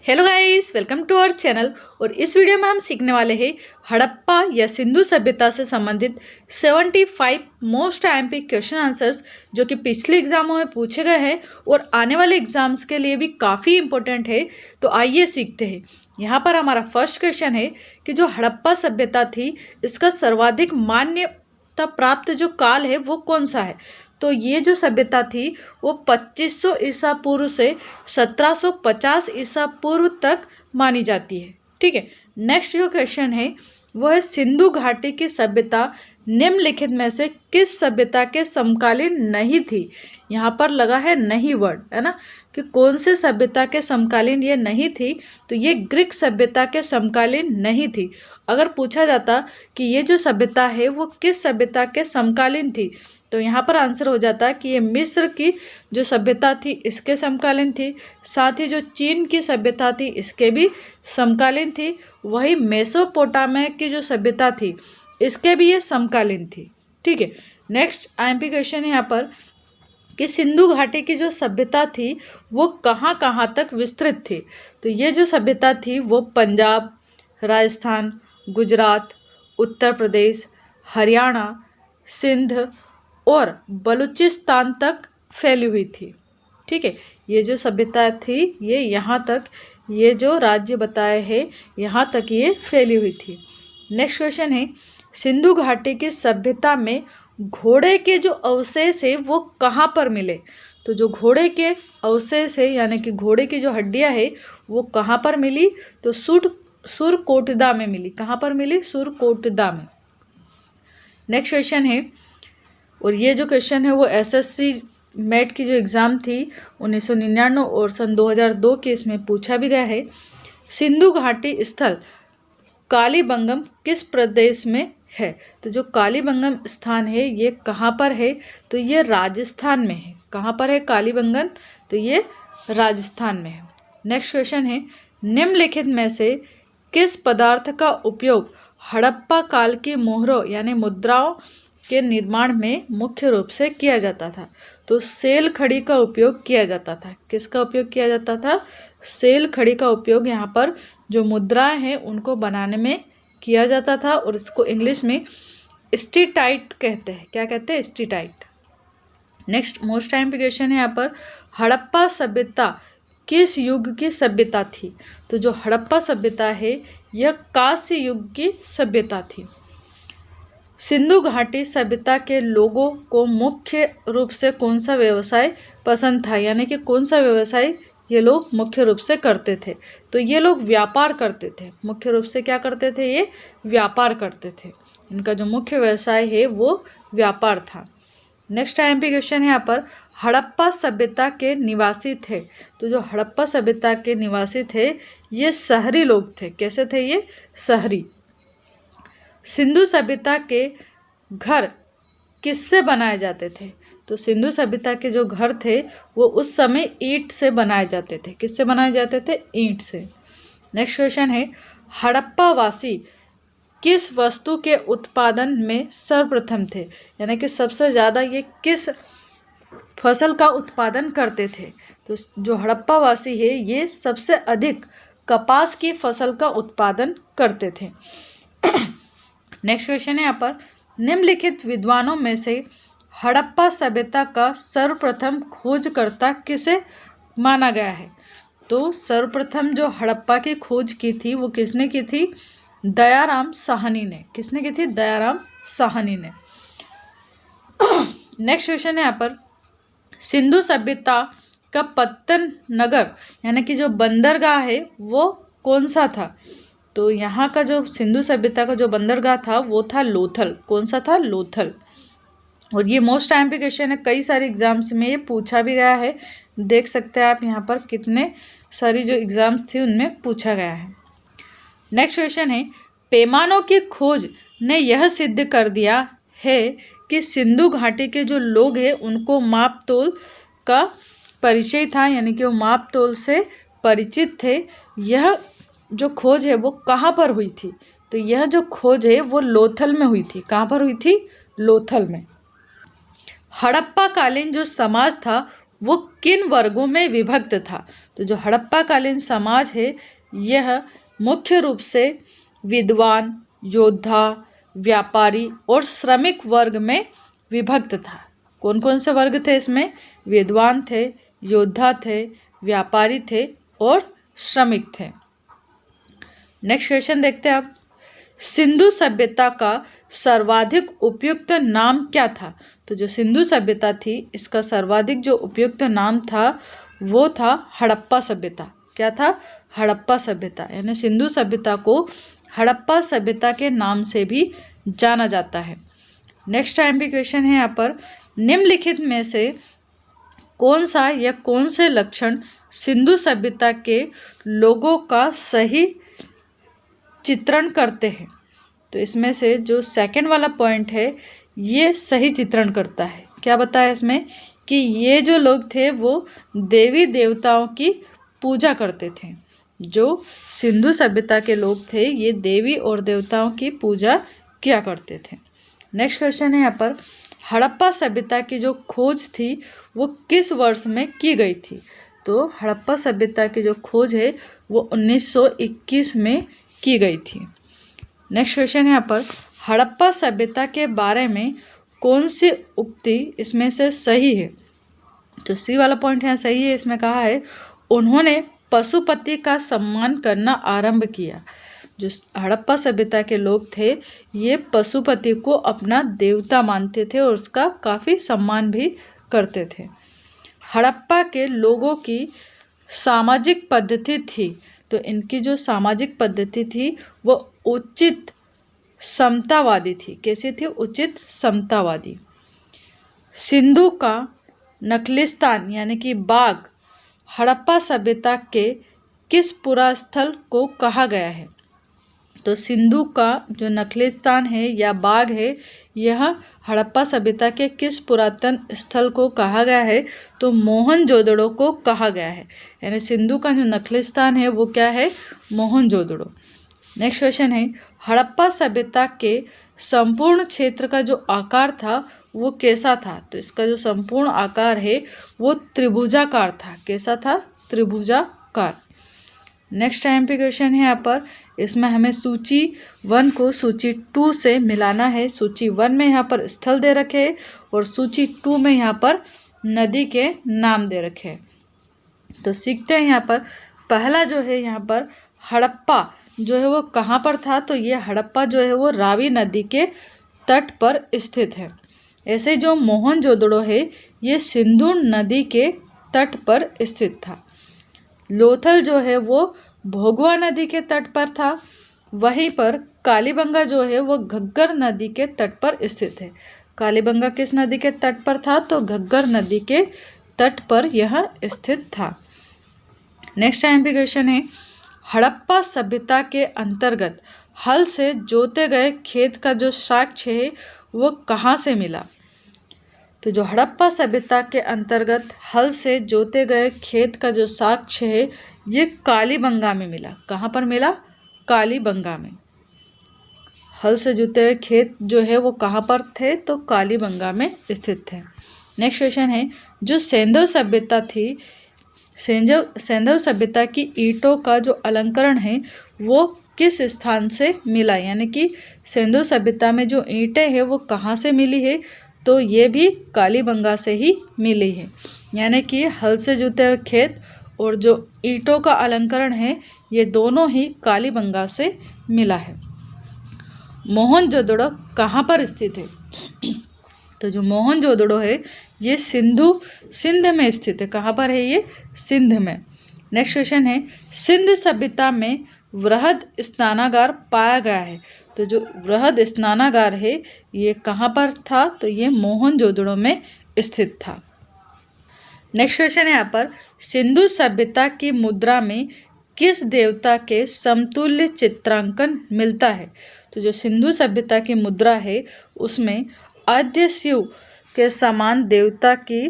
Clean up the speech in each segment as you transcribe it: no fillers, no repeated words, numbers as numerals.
Hello guys, welcome to our channel. और इस video में हम सीखने वाले हैं हड़प्पा या सिंधु सभ्यता से संबंधित 75 मोस्ट आईएमपी क्वेश्चन आंसर्स जो कि पिछले एग्जामों में पूछे गए हैं और आने वाले एग्जाम्स के लिए भी काफ़ी इम्पोर्टेंट है। तो आइए सीखते हैं। यहाँ पर हमारा फर्स्ट क्वेश्चन है कि जो हड़प्पा सभ्यता थी इसका सर्वाधिक मान्यता प्राप्त जो काल है वो कौन सा है। तो ये जो सभ्यता थी वो 2500 ईसा पूर्व से 1750 ईसा पूर्व तक मानी जाती है। ठीक है, नेक्स्ट जो क्वेश्चन है वो है सिंधु घाटी की सभ्यता निम्नलिखित में से किस सभ्यता के समकालीन नहीं थी। यहाँ पर लगा है नहीं वर्ड, है ना, कि कौन से सभ्यता के समकालीन ये नहीं थी। तो ये ग्रीक सभ्यता के समकालीन नहीं थी। अगर पूछा जाता कि ये जो सभ्यता है वो किस सभ्यता के समकालीन थी तो यहाँ पर आंसर हो जाता कि ये मिस्र की जो सभ्यता थी इसके समकालीन थी। साथ ही जो चीन की सभ्यता थी इसके भी समकालीन थी। वही मेसोपोटामिया की जो सभ्यता थी इसके भी ये समकालीन थी। ठीक है, नेक्स्ट आईएमपी क्वेश्चन है यहाँ पर कि सिंधु घाटी की जो सभ्यता थी वो कहाँ कहाँ तक विस्तृत थी। तो ये जो सभ्यता थी वो पंजाब, राजस्थान, गुजरात, उत्तर प्रदेश, हरियाणा, सिंध और बलूचिस्तान तक फैली हुई थी। ठीक है, ये जो सभ्यता थी ये यहाँ तक, ये जो राज्य बताए हैं यहाँ तक ये फैली हुई थी। नेक्स्ट क्वेश्चन है सिंधु घाटी की सभ्यता में घोड़े के जो अवशेष है वो कहाँ पर मिले। तो जो घोड़े के अवशेष है यानी कि घोड़े की जो हड्डियाँ है वो कहाँ पर मिली। तो सुरकोटदा में मिली। कहाँ पर मिली? सुरकोटदा में। नेक्स्ट क्वेश्चन है, और ये जो क्वेश्चन है वो एसएससी मेट की जो एग्ज़ाम थी 1999 और सन 2002 के इसमें पूछा भी गया है। सिंधु घाटी स्थल कालीबंगम किस प्रदेश में है। तो जो कालीबंगम स्थान है ये कहाँ पर है। तो ये राजस्थान में है। कहाँ पर है कालीबंगम? तो ये राजस्थान में है। नेक्स्ट क्वेश्चन है निम्नलिखित में से किस पदार्थ का उपयोग हड़प्पा काल की मोहरों यानी मुद्राओं के निर्माण में मुख्य रूप से किया जाता था। तो सेल खड़ी का उपयोग किया जाता था। किसका उपयोग किया जाता था? सेल खड़ी का उपयोग यहाँ पर जो मुद्राएं हैं उनको बनाने में किया जाता था और इसको इंग्लिश में स्टीटाइट कहते हैं। क्या कहते हैं? Steatite. Next most time question है यहाँ पर हड़प्पा सभ्यता किस युग की सभ्यता थी। तो जो हड़प्पा सभ्यता है यह कांस्य युग की सभ्यता थी। सिंधु घाटी सभ्यता के लोगों को मुख्य रूप से कौन सा व्यवसाय पसंद था, यानी कि कौन सा व्यवसाय ये लोग मुख्य रूप से करते थे। तो ये लोग व्यापार करते थे। मुख्य रूप से क्या करते थे? ये व्यापार करते थे। इनका जो मुख्य व्यवसाय है वो व्यापार था। नेक्स्ट आईएमपी क्वेश्चन है यहाँ पर हड़प्पा सभ्यता के निवासी थे। तो जो हड़प्पा सभ्यता के निवासी थे ये शहरी लोग थे। कैसे थे? ये शहरी। सिंधु सभ्यता के घर किससे बनाए जाते थे। तो सिंधु सभ्यता के जो घर थे वो उस समय ईंट से बनाए जाते थे। किससे बनाए जाते थे? ईंट से। नेक्स्ट क्वेश्चन है हड़प्पा वासी किस वस्तु के उत्पादन में सर्वप्रथम थे, यानी कि सबसे ज़्यादा ये किस फसल का उत्पादन करते थे। तो जो हड़प्पा वासी है ये सबसे अधिक कपास की फसल का उत्पादन करते थे। नेक्स्ट क्वेश्चन है यहाँ पर निम्नलिखित विद्वानों में से हड़प्पा सभ्यता का सर्वप्रथम खोजकर्ता किसे माना गया है। तो सर्वप्रथम जो हड़प्पा की खोज की थी वो किसने की थी? दयाराम साहनी ने। किसने की थी? दयाराम साहनी ने। नेक्स्ट क्वेश्चन है यहाँ पर सिंधु सभ्यता का पत्तन नगर यानी कि जो बंदरगाह है वो कौन सा था। तो यहाँ का जो सिंधु सभ्यता का जो बंदरगाह था वो था लोथल। कौन सा था? लोथल। और ये मोस्ट टाइम पे क्वेश्चन है, कई सारे एग्जाम्स में ये पूछा भी गया है। देख सकते हैं आप यहाँ पर कितने सारी जो एग्जाम्स थी उनमें पूछा गया है। नेक्स्ट क्वेश्चन है पैमानों की खोज ने यह सिद्ध कर दिया है कि सिंधु घाटी के जो लोग हैं उनको माप तोल का परिचय था, यानी कि वो माप तोल से परिचित थे। यह जो खोज है वो कहाँ पर हुई थी। तो यह जो खोज है वो लोथल में हुई थी। कहाँ पर हुई थी? लोथल में। हड़प्पा कालीन जो समाज था वो किन वर्गों में विभक्त था। तो जो हड़प्पा कालीन समाज है यह मुख्य रूप से विद्वान, योद्धा, व्यापारी और श्रमिक वर्ग में विभक्त था। कौन कौन से वर्ग थे इसमें? विद्वान थे, योद्धा थे, व्यापारी थे और श्रमिक थे। नेक्स्ट क्वेश्चन देखते हैं आप। सिंधु सभ्यता का सर्वाधिक उपयुक्त नाम क्या था? तो जो सिंधु सभ्यता थी इसका सर्वाधिक जो उपयुक्त नाम था वो था हड़प्पा सभ्यता। क्या था? हड़प्पा सभ्यता। यानी सिंधु सभ्यता को हड़प्पा सभ्यता के नाम से भी जाना जाता है। नेक्स्ट टाइम भी क्वेश्चन है यहाँ पर, निम्नलिखित में से कौन सा या कौन से लक्षण सिंधु सभ्यता के लोगों का सही चित्रण करते हैं? तो इसमें से जो सेकंड वाला पॉइंट है ये सही चित्रण करता है। क्या बताया इसमें कि ये जो लोग थे वो देवी देवताओं की पूजा करते थे। जो सिंधु सभ्यता के लोग थे ये देवी और देवताओं की पूजा किया करते थे। नेक्स्ट क्वेश्चन है यहाँ पर, हड़प्पा सभ्यता की जो खोज थी वो किस वर्ष में की गई थी? तो हड़प्पा सभ्यता की जो खोज है वो 1921 में की गई थी। नेक्स्ट क्वेश्चन है यहाँ पर, हड़प्पा सभ्यता के बारे में कौन सी उक्ति इसमें से सही है? तो सी वाला पॉइंट यहाँ सही है। इसमें कहा है उन्होंने पशुपति का सम्मान करना आरंभ किया। जो हड़प्पा सभ्यता के लोग थे ये पशुपति को अपना देवता मानते थे और उसका काफ़ी सम्मान भी करते थे। हड़प्पा के लोगों की सामाजिक पद्धति थी, तो इनकी जो सामाजिक पद्धति थी वो उचित समतावादी थी। कैसी थी? उचित समतावादी। सिंधु का नखलिस्तान यानी कि बाग हड़प्पा सभ्यता के किस पुरास्थल को कहा गया है? तो सिंधु का जो नखलिस्तान है या बाग है यह हड़प्पा सभ्यता के किस पुरातन स्थल को कहा गया है? तो मोहनजोदड़ो को कहा गया है। यानी सिंधु का जो नखलिस्तान है वो क्या है? मोहनजोदड़ो। नेक्स्ट क्वेश्चन है, हड़प्पा सभ्यता के संपूर्ण क्षेत्र का जो आकार था वो कैसा था? तो इसका जो संपूर्ण आकार है वो त्रिभुजाकार था। कैसा था? त्रिभुजाकार। नेक्स्ट टाइम पे क्वेश्चन है यहाँ पर, इसमें हमें सूची 1 को सूची 2 से मिलाना है। सूची 1 में यहाँ पर स्थल दे रखे हैं और सूची 2 में यहाँ पर नदी के नाम दे रखे हैं। तो सीखते हैं यहाँ पर, पहला जो है यहाँ पर हड़प्पा जो है वो कहाँ पर था? तो ये हड़प्पा जो है वो रावी नदी के तट पर स्थित है। ऐसे जो मोहनजोदड़ो है ये सिंधु नदी के तट पर स्थित था। लोथल जो है वो भोगवा नदी के तट पर था। वहीं पर कालीबंगा जो है वो घग्गर नदी के तट पर स्थित है। कालीबंगा किस नदी के तट पर था? तो घग्गर नदी के तट पर यह स्थित था। नेक्स्ट टाइम भी क्वेश्चन है, हड़प्पा सभ्यता के अंतर्गत हल से जोते गए खेत का जो साक्ष्य है वो कहाँ से मिला? तो जो हड़प्पा सभ्यता के अंतर्गत हल से जोते गए खेत का जो साक्ष्य है ये कालीबंगा में मिला। कहाँ पर मिला? कालीबंगा में। हल से जोते हुए खेत जो है वो कहाँ पर थे? तो कालीबंगा में स्थित थे। नेक्स्ट क्वेश्चन है, जो सिंधु सभ्यता थी, सिंधु सभ्यता की ईंटों का जो अलंकरण है वो किस स्थान से मिला? यानी कि सिंधु सभ्यता में जो ईंटें हैं वो कहाँ से मिली है? तो ये भी कालीबंगा से ही मिली है। यानी कि हल से जोते हुए खेत और जो ईंटों का अलंकरण है ये दोनों ही कालीबंगा से मिला है। मोहनजोदड़ो कहाँ पर स्थित है? तो जो मोहनजोदड़ो है ये सिंध में स्थित है। कहाँ पर है ये? सिंध में। नेक्स्ट क्वेश्चन है, सिंध सभ्यता में वृहद स्नानागार पाया गया है। तो जो वृहद स्नानागार है ये कहाँ पर था? तो ये मोहनजोदड़ो में स्थित था। नेक्स्ट क्वेश्चन है यहाँ पर, सिंधु सभ्यता की मुद्रा में किस देवता के समतुल्य चित्रांकन मिलता है? तो जो सिंधु सभ्यता की मुद्रा है उसमें आद्य शिव के समान देवता की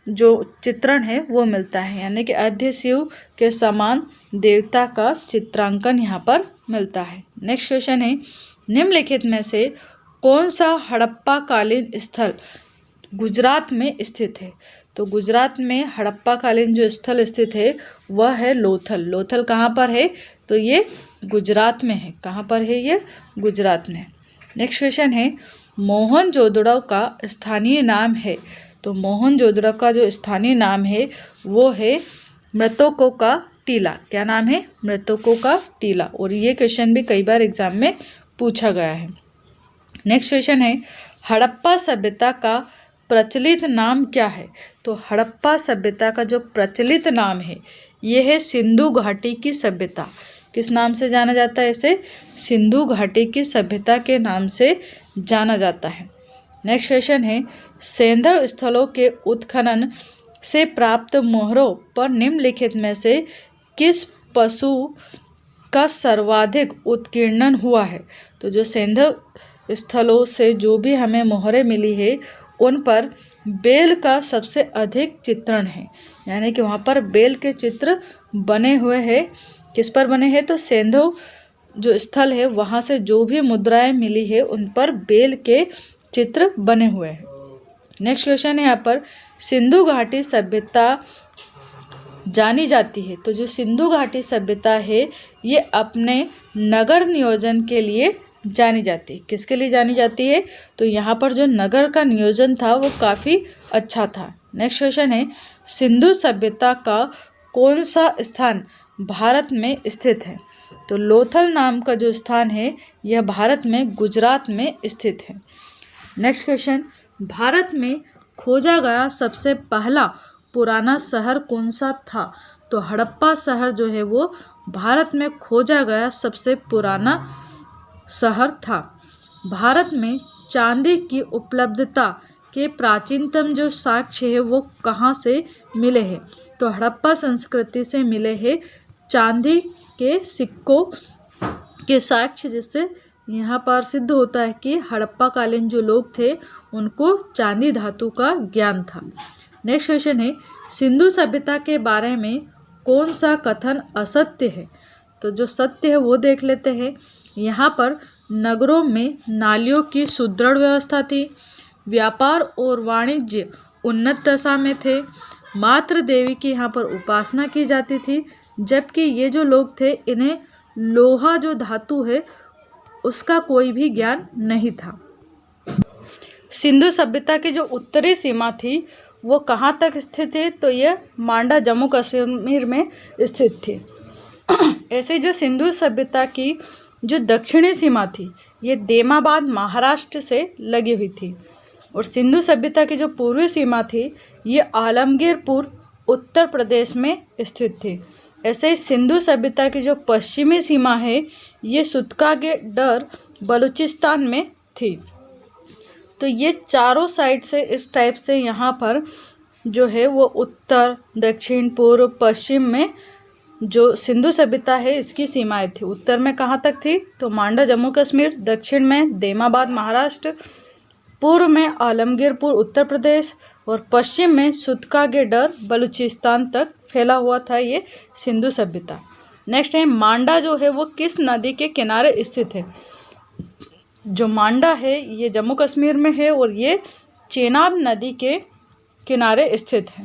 जो चित्रण है वो मिलता है। यानी कि आद्य शिव के समान देवता का चित्रांकन यहाँ पर मिलता है। नेक्स्ट क्वेश्चन है, निम्नलिखित में से कौन सा हड़प्पा कालीन स्थल गुजरात में स्थित है? तो गुजरात में हड़प्पा कालीन जो स्थल स्थित है वह है लोथल। लोथल कहाँ पर है? तो ये गुजरात में है। कहाँ पर है ये? गुजरात में। नेक्स्ट क्वेश्चन है मोहनजोदड़ो का स्थानीय नाम है। तो मोहनजोदड़ो का जो स्थानीय नाम है वो है मृतकों का टीला। क्या नाम है? मृतकों का टीला। और ये क्वेश्चन भी कई बार एग्जाम में पूछा गया है। नेक्स्ट क्वेश्चन है हड़प्पा सभ्यता का प्रचलित नाम क्या है? तो हड़प्पा सभ्यता का जो प्रचलित नाम है ये है सिंधु घाटी की सभ्यता। किस नाम से जाना जाता है इसे? सिंधु घाटी की सभ्यता के नाम से जाना जाता है। नेक्स्ट क्वेश्चन है सैंधव स्थलों के उत्खनन से प्राप्त मोहरों पर निम्नलिखित में से किस पशु का सर्वाधिक उत्कीर्णन हुआ है? तो जो सैंधव स्थलों से जो भी हमें मोहरें मिली है उन पर बेल का सबसे अधिक चित्रण है, यानी कि वहाँ पर बेल के चित्र बने हुए हैं। किस पर बने हैं? तो सैंधव जो स्थल है वहाँ से जो भी मुद्राएं मिली है उन पर बेल के चित्र बने हुए हैं। नेक्स्ट क्वेश्चन है यहाँ पर सिंधु घाटी सभ्यता जानी जाती है। तो जो सिंधु घाटी सभ्यता है ये अपने नगर नियोजन के लिए जानी जाती है। किसके लिए जानी जाती है? तो यहाँ पर जो नगर का नियोजन था वो काफ़ी अच्छा था। नेक्स्ट क्वेश्चन है सिंधु सभ्यता का कौन सा स्थान भारत में स्थित है? तो लोथल नाम का जो स्थान है यह भारत में गुजरात में स्थित है। नेक्स्ट क्वेश्चन भारत में खोजा गया सबसे पहला पुराना शहर कौन सा था? तो हड़प्पा शहर जो है वो भारत में खोजा गया सबसे पुराना शहर था। भारत में चांदी की उपलब्धता के प्राचीनतम जो साक्ष्य है वो कहाँ से मिले हैं? तो हड़प्पा संस्कृति से मिले हैं चांदी के सिक्कों के साक्ष्य, जिससे यहाँ पर सिद्ध होता है कि हड़प्पा कालीन जो लोग थे उनको चांदी धातु का ज्ञान था। नेक्स्ट क्वेश्चन है सिंधु सभ्यता के बारे में कौन सा कथन असत्य है? तो जो सत्य है वो देख लेते हैं। यहाँ पर नगरों में नालियों की सुदृढ़ व्यवस्था थी, व्यापार और वाणिज्य उन्नत दशा में थे, मातृ देवी की यहाँ पर उपासना की जाती थी, जबकि ये जो लोग थे इन्हें लोहा जो धातु है उसका कोई भी ज्ञान नहीं था। सिंधु सभ्यता की जो उत्तरी सीमा थी वो कहाँ तक स्थित है? तो यह मांडा जम्मू कश्मीर में स्थित थी। ऐसे जो सिंधु सभ्यता की जो दक्षिणी सीमा थी ये देमाबाद महाराष्ट्र से लगी हुई थी, और सिंधु सभ्यता की जो पूर्वी सीमा थी ये आलमगीरपुर उत्तर प्रदेश में स्थित थी। ऐसे ही सिंधु सभ्यता की जो पश्चिमी सीमा है ये सुतकागेडर बलूचिस्तान में थी। तो ये चारों साइड से इस टाइप से यहाँ पर जो है वो उत्तर, दक्षिण, पूर्व, पश्चिम में जो सिंधु सभ्यता है इसकी सीमाएं थी। उत्तर में कहाँ तक थी? तो मांडा जम्मू कश्मीर, दक्षिण में देमाबाद महाराष्ट्र, पूर्व में आलमगीरपुर उत्तर प्रदेश और पश्चिम में सुतकागेडर बलूचिस्तान तक फैला हुआ था ये सिंधु सभ्यता। नेक्स्ट है मांडा जो है वो किस नदी के किनारे स्थित है? जो मांडा है ये जम्मू कश्मीर में है और ये चेनाब नदी के किनारे स्थित है।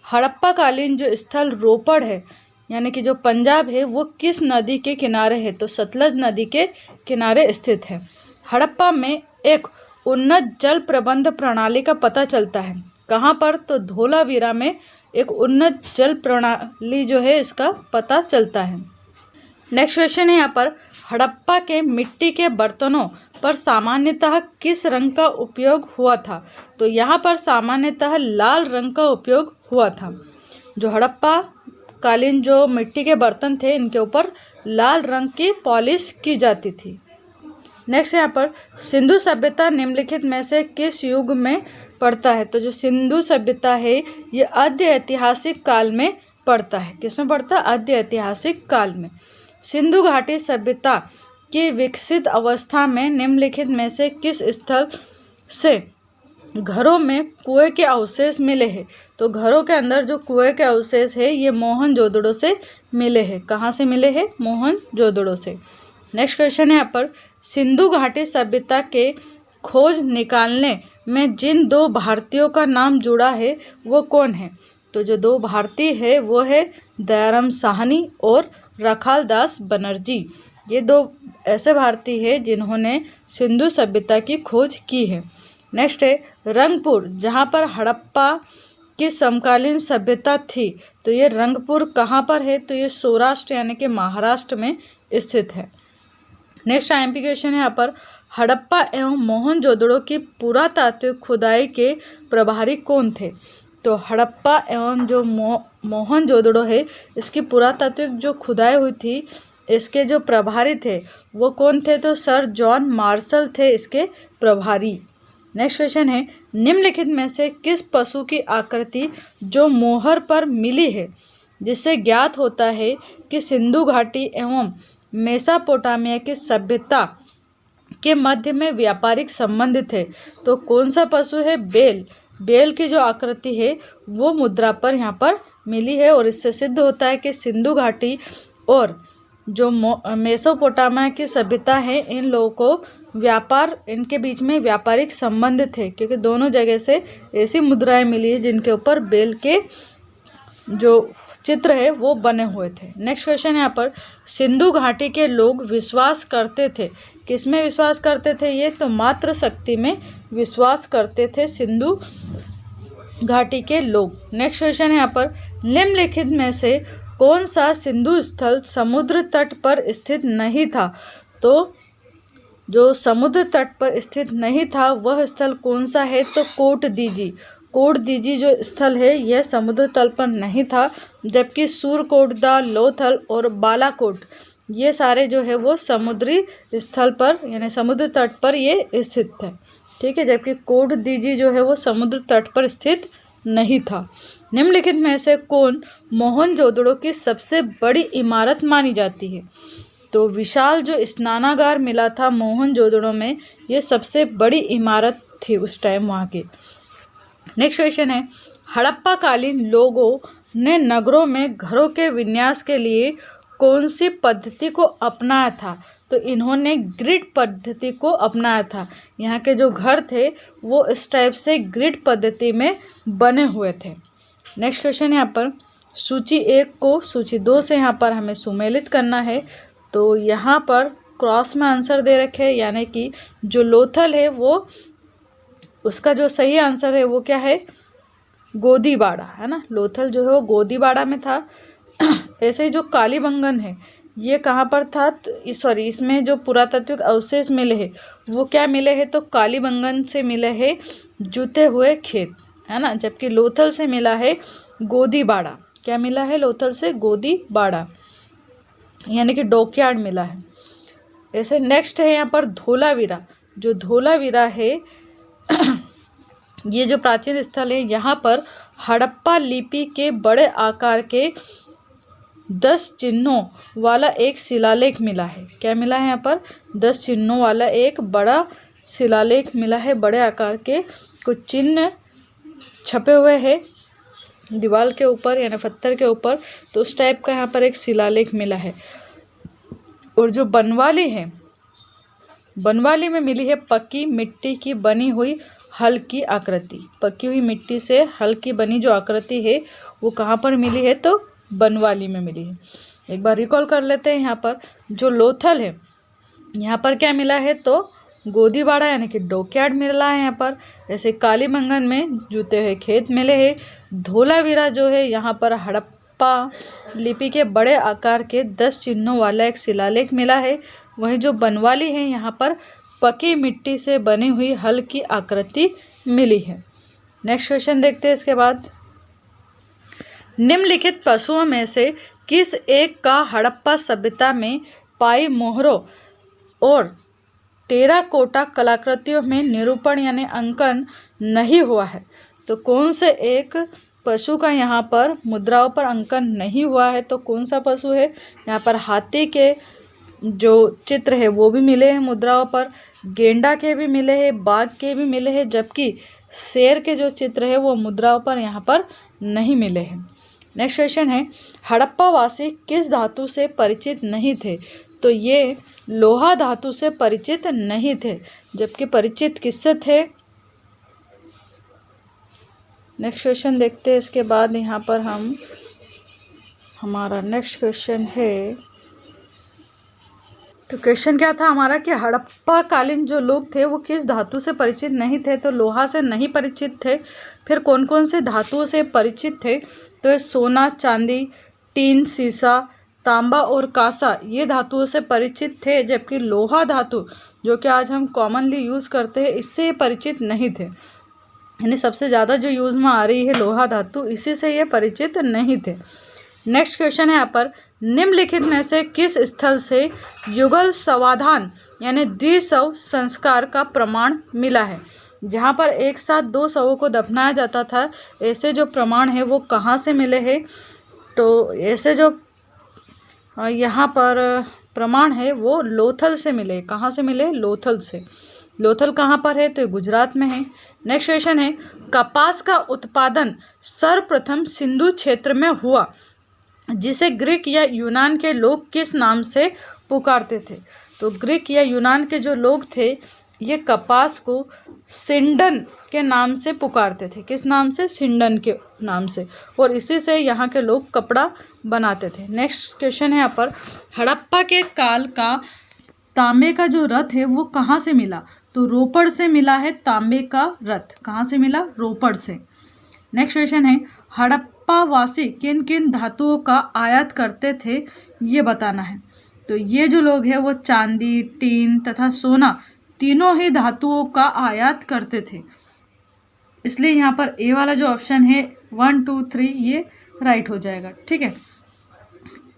हड़प्पा कालीन जो स्थल रोपड़ है यानी कि जो पंजाब है वो किस नदी के किनारे है? तो सतलज नदी के किनारे स्थित है। हड़प्पा में एक उन्नत जल प्रबंध प्रणाली का पता चलता है। कहाँ पर? तो धोलावीरा में एक उन्नत जल प्रणाली जो है इसका पता चलता है। नेक्स्ट क्वेश्चन है यहाँ पर हड़प्पा के मिट्टी के बर्तनों पर सामान्यतः किस रंग का उपयोग हुआ था? तो यहाँ पर सामान्यतः लाल रंग का उपयोग हुआ था। जो हड़प्पा कालीन जो मिट्टी के बर्तन थे इनके ऊपर लाल रंग की पॉलिश की जाती थी। नेक्स्ट यहाँ पर सिंधु सभ्यता निम्नलिखित में से किस युग में पड़ता है? तो जो सिंधु सभ्यता है ये आद्य ऐतिहासिक काल में पड़ता है। किसमें पड़ता है? आद्य ऐतिहासिक काल में। सिंधु घाटी सभ्यता की विकसित अवस्था में निम्नलिखित में से किस स्थल से घरों में कुएं के अवशेष मिले हैं? तो घरों के अंदर जो कुएं के अवशेष है ये मोहनजोदड़ो से मिले हैं। कहाँ से मिले हैं? मोहनजोदड़ो से। नेक्स्ट क्वेश्चन है यहाँ पर सिंधु घाटी सभ्यता के खोज निकालने में जिन दो भारतीयों का नाम जुड़ा है वो कौन है? तो जो दो भारतीय है वो है दयाराम साहनी और रखालदास बनर्जी। ये दो ऐसे भारतीय हैं जिन्होंने सिंधु सभ्यता की खोज की है। नेक्स्ट है रंगपुर, जहाँ पर हड़प्पा की समकालीन सभ्यता थी। तो ये रंगपुर कहाँ पर है? तो ये सौराष्ट्र यानी कि महाराष्ट्र में स्थित है। नेक्स्ट आईएमपी क्वेश्चन है यहाँ पर, हड़प्पा एवं मोहनजोदड़ो की पुरातात्विक खुदाई के प्रभारी कौन थे? तो हड़प्पा एवं जो मोहनजोदड़ो है इसकी पुरातात्विक जो खुदाई हुई थी इसके जो प्रभारी थे वो कौन थे? तो सर जॉन मार्शल थे इसके प्रभारी। नेक्स्ट क्वेश्चन है, निम्नलिखित में से किस पशु की आकृति जो मोहर पर मिली है जिससे ज्ञात होता है कि सिंधु घाटी एवं मेसोपोटामिया की सभ्यता के मध्य में व्यापारिक संबंध थे? तो कौन सा पशु है? बेल। बेल की जो आकृति है वो मुद्रा पर यहाँ पर मिली है और इससे सिद्ध होता है कि सिंधु घाटी और जो मेसोपोटामिया की सभ्यता है इन लोगों को व्यापार, इनके बीच में व्यापारिक संबंध थे, क्योंकि दोनों जगह से ऐसी मुद्राएं मिली है जिनके ऊपर बेल के जो चित्र है वो बने हुए थे। नेक्स्ट क्वेश्चन यहाँ पर, सिंधु घाटी के लोग विश्वास करते थे, किसमें विश्वास करते थे ये? तो मातृ शक्ति में विश्वास करते थे सिंधु घाटी के लोग। नेक्स्ट क्वेश्चन है यहाँ पर, निम्नलिखित में से कौन सा सिंधु स्थल समुद्र तट पर स्थित नहीं था? तो जो समुद्र तट पर स्थित नहीं था वह स्थल कौन सा है? तो कोट दीजी। कोट दीजी जो स्थल है यह समुद्र तल पर नहीं था, जबकि सूरकोटदा, लोथल और बालाकोट ये सारे जो है वो समुद्री स्थल पर यानी समुद्र तट पर ये स्थित थे। ठीक है, जबकि कोट दीजी जो है वो समुद्र तट पर स्थित नहीं था। निम्नलिखित में से कौन मोहनजोदड़ो की सबसे बड़ी इमारत मानी जाती है? तो विशाल जो स्नानागार मिला था मोहनजोदड़ो में ये सबसे बड़ी इमारत थी उस टाइम वहाँ की। नेक्स्ट क्वेश्चन है, हड़प्पा कालीन लोगों ने नगरों में घरों के विन्यास के लिए कौन सी पद्धति को अपनाया था? तो इन्होंने ग्रिड पद्धति को अपनाया था। यहाँ के जो घर थे वो इस टाइप से ग्रिड पद्धति में बने हुए थे। नेक्स्ट क्वेश्चन यहाँ पर, सूची 1 को सूची 2 से यहाँ पर हमें सुमेलित करना है। तो यहाँ पर क्रॉस में आंसर दे रखे हैं, यानी कि जो लोथल है वो उसका जो सही आंसर है वो क्या है? गोदीबाड़ा, है ना। लोथल जो है वो गोदीबाड़ा में था। ऐसे ही जो कालीबंगन है ये कहाँ पर था? सॉरी, इसमें जो पुरातात्विक अवशेष मिले हैं वो क्या मिले हैं? तो कालीबंगन से मिले हैं जुते हुए खेत, है ना। जबकि लोथल से मिला है गोदीबाड़ा। क्या मिला है लोथल से? गोदीबाड़ा, यानी कि डॉकयार्ड मिला है। ऐसे नेक्स्ट है यहाँ पर धोलावीरा। जो धोलावीरा है ये जो प्राचीन स्थल है यहाँ पर हड़प्पा लिपि के बड़े आकार के 10 चिन्हों वाला एक शिलालेख मिला है। क्या मिला है यहाँ पर? 10 चिन्हों वाला एक बड़ा शिलालेख मिला है। बड़े आकार के कुछ चिन्ह छपे हुए हैं दीवार के ऊपर यानी पत्थर के ऊपर, तो उस टाइप का यहाँ पर एक शिलालेख मिला है। और जो बनवाली है, बनवाली में मिली है पक्की मिट्टी की बनी हुई हल्की आकृति। पकी हुई मिट्टी से हल्की बनी जो आकृति है वो कहाँ पर मिली है? तो बनवाली में मिली है। एक बार रिकॉल कर लेते हैं। यहाँ पर जो लोथल है यहाँ पर क्या मिला है? तो गोदीबाड़ा यानी कि डॉकयार्ड मिला है यहाँ पर। ऐसे कालीबंगन में जूते हुए खेत मिले हैं। धोलावीरा जो है यहाँ पर हड़प्पा लिपि के बड़े आकार के 10 चिन्हों वाला एक शिलालेख मिला है। वहीं जो बनवाली है यहाँ पर पकी मिट्टी से बनी हुई हल्की आकृति मिली है। नेक्स्ट क्वेश्चन देखते हैं इसके बाद, निम्नलिखित पशुओं में से किस एक का हड़प्पा सभ्यता में पाई मोहरों और टेराकोटा कलाकृतियों में निरूपण यानी अंकन नहीं हुआ है? तो कौन से एक पशु का यहाँ पर मुद्राओं पर अंकन नहीं हुआ है? तो कौन सा पशु है? यहाँ पर हाथी के जो चित्र है वो भी मिले हैं मुद्राओं पर, गेंडा के भी मिले हैं, बाघ के भी मिले हैं, जबकि शेर के जो चित्र है वो मुद्राओं पर यहाँ पर नहीं मिले हैं। नेक्स्ट क्वेश्चन है, हड़प्पा वासी किस धातु से परिचित नहीं थे? तो ये लोहा धातु से परिचित नहीं थे, जबकि परिचित किससे थे? नेक्स्ट क्वेश्चन देखते हैं। इसके बाद यहाँ पर हमारा नेक्स्ट क्वेश्चन है, तो क्वेश्चन क्या था हमारा कि हड़प्पा कालीन जो लोग थे वो किस धातु से परिचित नहीं थे। तो लोहा से नहीं परिचित थे। फिर कौन कौन से धातुओं से परिचित थे, तो ये सोना, चांदी, टीन, सीसा, तांबा और कांसा ये धातुओं से परिचित थे। जबकि लोहा धातु जो कि आज हम कॉमनली यूज़ करते हैं इससे ये परिचित नहीं थे, यानी सबसे ज़्यादा जो यूज़ में आ रही है लोहा धातु, इसी से ये परिचित नहीं थे। नेक्स्ट क्वेश्चन है यहाँ पर, निम्नलिखित में से किस स्थल से युगल समाधान यानी द्विशव संस्कार का प्रमाण मिला है। जहाँ पर एक साथ 2 शवों को दफनाया जाता था, ऐसे जो प्रमाण है वो कहाँ से मिले हैं। तो ऐसे जो यहाँ पर प्रमाण है वो लोथल से मिले। कहाँ से मिले? लोथल से। लोथल कहाँ पर है? तो ये गुजरात में है। नेक्स्ट क्वेश्चन है, कपास का उत्पादन सर्वप्रथम सिंधु क्षेत्र में हुआ, जिसे ग्रीक या यूनान के लोग किस नाम से पुकारते थे। तो ग्रीक या यूनान के जो लोग थे ये कपास को सिंडन के नाम से पुकारते थे। किस नाम से? सिंडन के नाम से। और इसी से यहाँ के लोग कपड़ा बनाते थे। नेक्स्ट क्वेश्चन है यहाँ पर, हड़प्पा के काल का तांबे का जो रथ है वो कहाँ से मिला। तो रोपड़ से मिला है तांबे का रथ। कहाँ से मिला? रोपड़ से। नेक्स्ट क्वेश्चन है, हड़प्पा वासी किन किन धातुओं का आयात करते थे ये बताना है। तो ये जो लोग हैं वो चांदी, टीन तथा सोना तीनों ही धातुओं का आयात करते थे। इसलिए यहाँ पर ए वाला जो ऑप्शन है 1, 2, 3 ये राइट हो जाएगा। ठीक है।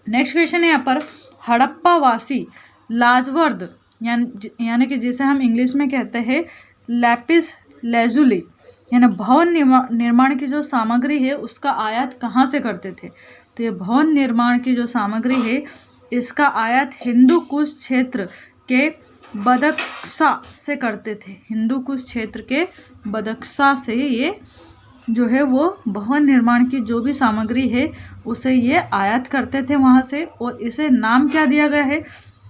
नेक्स्ट क्वेश्चन है यहाँ पर, हड़प्पा वासी लाजवर्द यानी कि जिसे हम इंग्लिश में कहते हैं लैपिस लेजुली यानी भवन निर्माण की जो सामग्री है उसका आयात कहाँ से करते थे। तो ये भवन निर्माण की जो सामग्री है इसका आयात हिंदू कुश क्षेत्र के बदक्सा से करते थे। हिंदू कुश क्षेत्र के बदक्सा से ये जो है वो भवन निर्माण की जो भी सामग्री है उसे ये आयात करते थे वहाँ से। और इसे नाम क्या दिया गया है?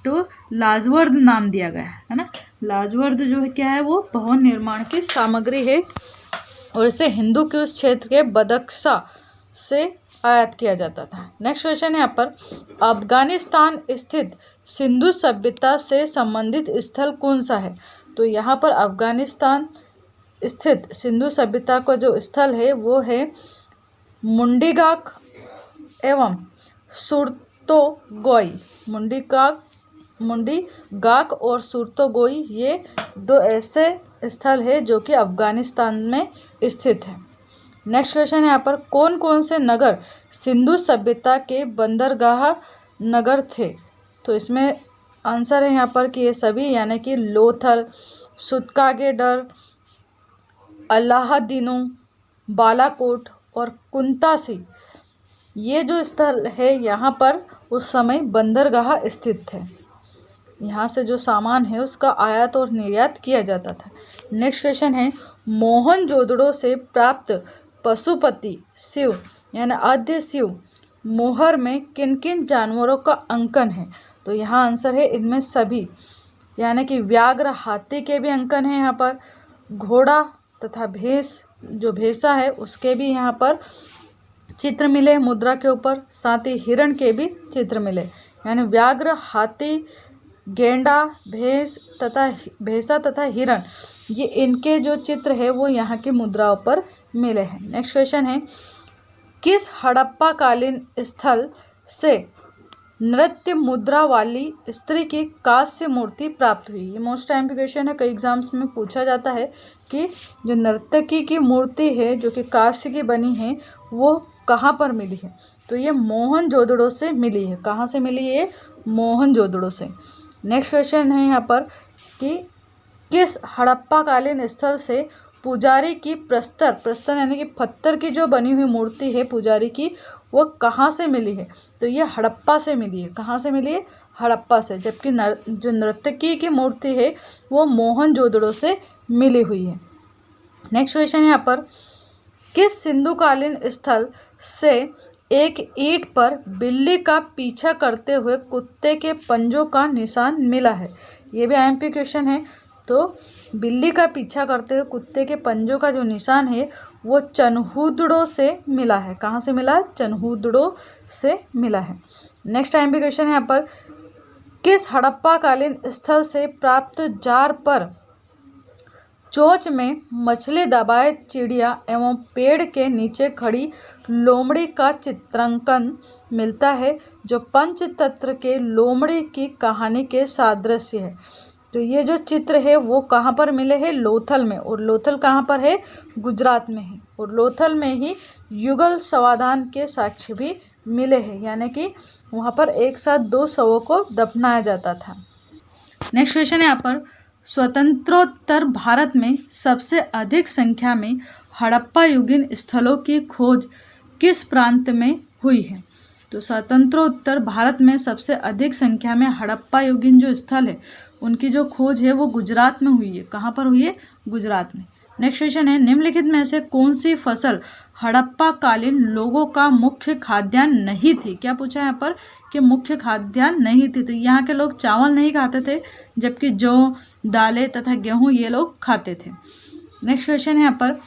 तो लाजवर्द नाम दिया गया है ना। लाजवर्द जो है क्या है? वो भवन निर्माण की सामग्री है और इसे हिंदू के उस क्षेत्र के बदक्सा से आयात किया जाता था। नेक्स्ट क्वेश्चन है यहाँ पर, अफगानिस्तान स्थित सिंधु सभ्यता से संबंधित स्थल कौन सा है। तो यहाँ पर अफगानिस्तान स्थित सिंधु सभ्यता का जो स्थल है वो है मुंडीगाक एवं सुरतोगोई। मुंडीगाक और सुरतोगोई ये 2 ऐसे स्थल है जो कि अफगानिस्तान में स्थित है। नेक्स्ट क्वेश्चन है यहाँ पर, कौन कौन से नगर सिंधु सभ्यता के बंदरगाह नगर थे। तो इसमें आंसर है यहाँ पर कि ये सभी यानी कि लोथल, सुतकागेडर, अलाहादीनो, बालाकोट और कुंतासी ये जो स्थल है यहाँ पर उस समय बंदरगाह स्थित थे। यहाँ से जो सामान है उसका आयात और निर्यात किया जाता था। नेक्स्ट क्वेश्चन है, मोहनजोदड़ो से प्राप्त पशुपति शिव यानी आद्य शिव मोहर में किन किन जानवरों का अंकन है। तो यहाँ आंसर है इनमें सभी यानी कि व्याघ्र, हाथी के भी अंकन है यहाँ पर, घोड़ा तथा भैंस जो भैंसा है उसके भी यहाँ पर चित्र मिले मुद्रा के ऊपर, साथ ही हिरण के भी चित्र मिले। यानी व्याघ्र, हाथी, गेंडा, भैंसा तथा हिरण ये इनके जो चित्र है वो यहाँ की मुद्राओं पर मिले हैं। नेक्स्ट क्वेश्चन है, किस हड़प्पा कालीन स्थल से नृत्य मुद्रा वाली स्त्री की कांस्य मूर्ति प्राप्त हुई। ये मोस्ट टाइम क्वेश्चन है, कई एग्जाम्स में पूछा जाता है कि जो नर्तकी की मूर्ति है जो कि कांस्य की बनी है वो कहाँ पर मिली है। तो ये मोहनजोदड़ो से मिली है। कहाँ से मिली है? मोहनजोदड़ो से। नेक्स्ट क्वेश्चन है यहाँ पर कि किस हड़प्पा कालीन स्थल से पुजारी की प्रस्तर यानी कि पत्थर की जो बनी हुई मूर्ति है पुजारी की वो कहाँ से मिली है। तो ये हड़प्पा से मिली है। कहाँ से मिली है? हड़प्पा से। जबकि जो नर्तकी की मूर्ति है वो मोहनजोदड़ो से मिली हुई है। नेक्स्ट क्वेश्चन यहाँ पर, किस सिंधुकालीन स्थल से एक ईंट पर बिल्ली का पीछा करते हुए कुत्ते के पंजों का निशान मिला है। ये भी आईएमपी क्वेश्चन है। तो बिल्ली का पीछा करते हुए कुत्ते के पंजों का जो निशान है वो चनहूदड़ो से मिला है। कहाँ से मिला? चनहूदड़ो से मिला है। नेक्स्ट टाइम पे क्वेश्चन है यहाँ पर, किस हड़प्पा कालीन स्थल से प्राप्त जार पर चोंच में मछली दबाए चिड़िया एवं पेड़ के नीचे खड़ी लोमड़ी का चित्रांकन मिलता है, जो पंचतंत्र के लोमड़ी की कहानी के सादृश्य है। तो ये जो चित्र है वो कहाँ पर मिले हैं? लोथल में। और लोथल कहाँ पर है? गुजरात में ही। और लोथल में ही युगल समाधान के साक्ष्य भी मिले हैं, यानी कि वहाँ पर एक साथ 2 शवों को दफनाया जाता था। नेक्स्ट क्वेश्चन है यहाँ पर, स्वतंत्रोत्तर भारत में सबसे अधिक संख्या में हड़प्पा युगीन स्थलों की खोज किस प्रांत में हुई है? तो स्वतंत्रोत्तर भारत में सबसे अधिक संख्या में हड़प्पा युगीन जो स्थल है उनकी जो खोज है वो गुजरात में हुई है। कहाँ पर हुई है? गुजरात में। नेक्स्ट क्वेश्चन है, निम्नलिखित में से कौन सी फसल हड़प्पा कालीन लोगों का मुख्य खाद्यान्न नहीं थी? क्या पूछा है यहाँ पर कि मुख्य खाद्यान्न नहीं थी। तो यहाँ के लोग चावल नहीं खाते थे, जबकि जौ, दालें तथा गेहूँ ये लोग खाते थे। नेक्स्ट क्वेश्चन है यहाँ पर,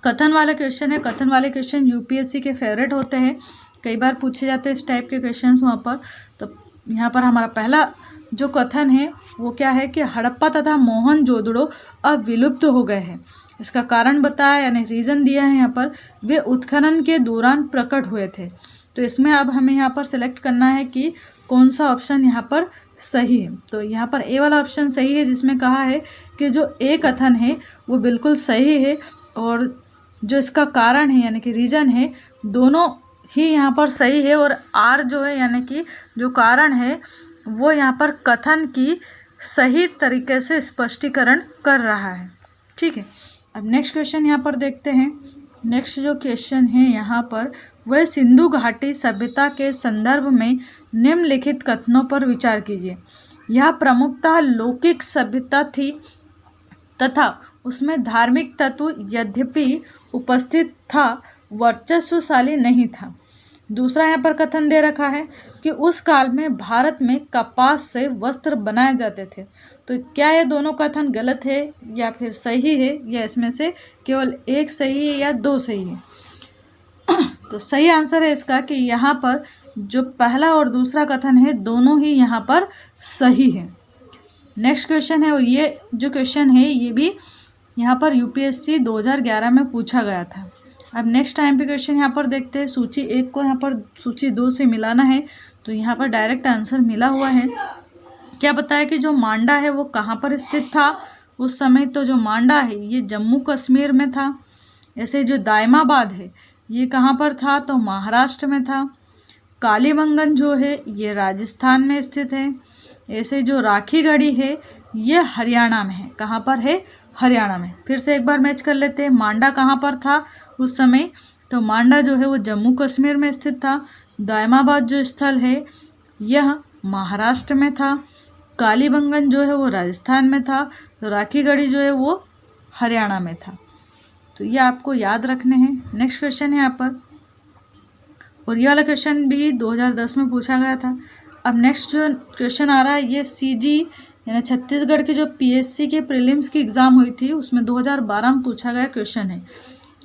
कथन वाला क्वेश्चन है। कथन वाले क्वेश्चन यूपीएससी के फेवरेट होते हैं, कई बार पूछे जाते हैं इस टाइप के क्वेश्चंस वहाँ पर। तो यहाँ पर हमारा पहला जो कथन है वो क्या है कि हड़प्पा तथा मोहनजोदड़ो अब विलुप्त हो गए हैं। इसका कारण बताया, यानी रीज़न दिया है यहाँ पर, वे उत्खनन के दौरान प्रकट हुए थे। तो इसमें अब हमें यहाँ पर सिलेक्ट करना है कि कौन सा ऑप्शन यहाँ पर सही है। तो यहाँ पर ए वाला ऑप्शन सही है, जिसमें कहा है कि जो ए कथन है वो बिल्कुल सही है, और जो इसका कारण है यानी कि रीज़न है, दोनों ही यहाँ पर सही है। और आर जो है यानी कि जो कारण है वो यहाँ पर कथन की सही तरीके से स्पष्टीकरण कर रहा है। ठीक है, अब नेक्स्ट क्वेश्चन यहाँ पर देखते हैं। नेक्स्ट जो क्वेश्चन है यहाँ पर वह सिंधु घाटी सभ्यता के संदर्भ में निम्नलिखित कथनों पर विचार कीजिए। यह प्रमुखतः लौकिक सभ्यता थी तथा उसमें धार्मिक तत्व यद्यपि उपस्थित था, वर्चस्वशाली नहीं था। दूसरा यहाँ पर कथन दे रखा है कि उस काल में भारत में कपास से वस्त्र बनाए जाते थे। तो क्या ये दोनों कथन गलत है या फिर सही है, या इसमें से केवल एक सही है या 2 सही है? तो सही आंसर है इसका कि यहाँ पर जो पहला और दूसरा कथन है दोनों ही यहाँ पर सही है। नेक्स्ट क्वेश्चन है, और ये जो क्वेश्चन है ये भी यहाँ पर यूपीएससी 2011 में पूछा गया था। अब नेक्स्ट टाइम पे क्वेश्चन यहाँ पर देखते हैं। सूची 1 को यहाँ पर सूची 2 से मिलाना है, तो यहाँ पर डायरेक्ट आंसर मिला हुआ है। क्या बताया कि जो मांडा है वो कहाँ पर स्थित था उस समय? तो जो मांडा है ये जम्मू कश्मीर में था। ऐसे जो दायमाबाद है ये कहाँ पर था? तो महाराष्ट्र में था। कालीबंगन जो है ये राजस्थान में स्थित है। ऐसे जो राखीगढ़ी है ये हरियाणा में है। कहाँ पर है? हरियाणा में। फिर से एक बार मैच कर लेते हैं, मांडा कहाँ पर था उस समय? तो मांडा जो है वो जम्मू कश्मीर में स्थित था। दायमाबाद जो स्थल है यह महाराष्ट्र में था। कालीबंगन जो है वो राजस्थान में था। तो राखीगढ़ी जो है वो हरियाणा में था। तो ये आपको याद रखने हैं। नेक्स्ट क्वेश्चन है यहाँ पर, और ये वाला क्वेश्चन भी 2010 में पूछा गया था। अब नेक्स्ट जो क्वेश्चन आ रहा है ये सीजी यानी छत्तीसगढ़ के जो पीएससी के प्रीलिम्स की एग्ज़ाम हुई थी उसमें 2012 में पूछा गया क्वेश्चन है।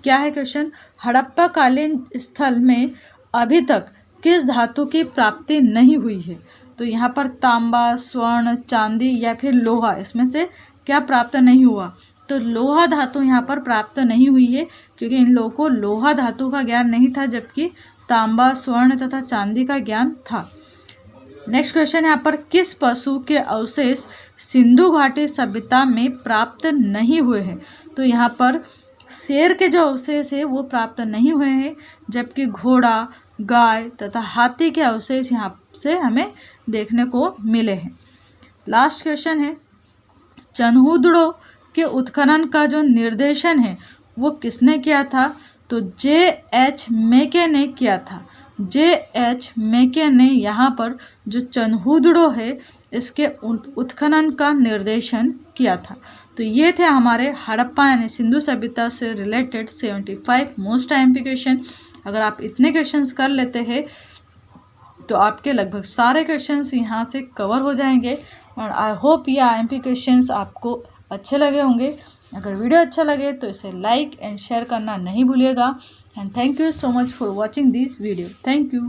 क्या है क्वेश्चन? हड़प्पा कालीन स्थल में अभी तक किस धातु की प्राप्ति नहीं हुई है? तो यहाँ पर तांबा, स्वर्ण, चांदी या फिर लोहा, इसमें से क्या प्राप्त नहीं हुआ? तो लोहा धातु यहाँ पर प्राप्त नहीं हुई है, क्योंकि इन लोगों को लोहा धातु का ज्ञान नहीं था, जबकि तांबा, स्वर्ण तथा चांदी का ज्ञान था। नेक्स्ट क्वेश्चन यहाँ पर, किस पशु के अवशेष सिंधु घाटी सभ्यता में प्राप्त नहीं हुए हैं? तो यहाँ पर शेर के जो अवशेष है वो प्राप्त नहीं हुए हैं, जबकि घोड़ा, गाय तथा हाथी के अवशेष यहाँ से हमें देखने को मिले हैं। लास्ट क्वेश्चन है, चनहूदड़ो के उत्खनन का जो निर्देशन है वो किसने किया था? तो J.H. मेके ने किया था। J.H. मेके ने यहाँ पर जो चनहूदड़ो है इसके उत्खनन का निर्देशन किया था। तो ये थे हमारे हड़प्पा यानी सिंधु सभ्यता से रिलेटेड 75 मोस्ट आईएमपी क्वेश्चन। अगर आप इतने क्वेश्चंस कर लेते हैं तो आपके लगभग सारे क्वेश्चंस यहाँ से कवर हो जाएंगे। और आई होप ये आईएमपी क्वेश्चंस आपको अच्छे लगे होंगे। अगर वीडियो अच्छा लगे तो इसे लाइक एंड शेयर करना नहीं भूलिएगा। And thank you so much for watching this video. Thank you.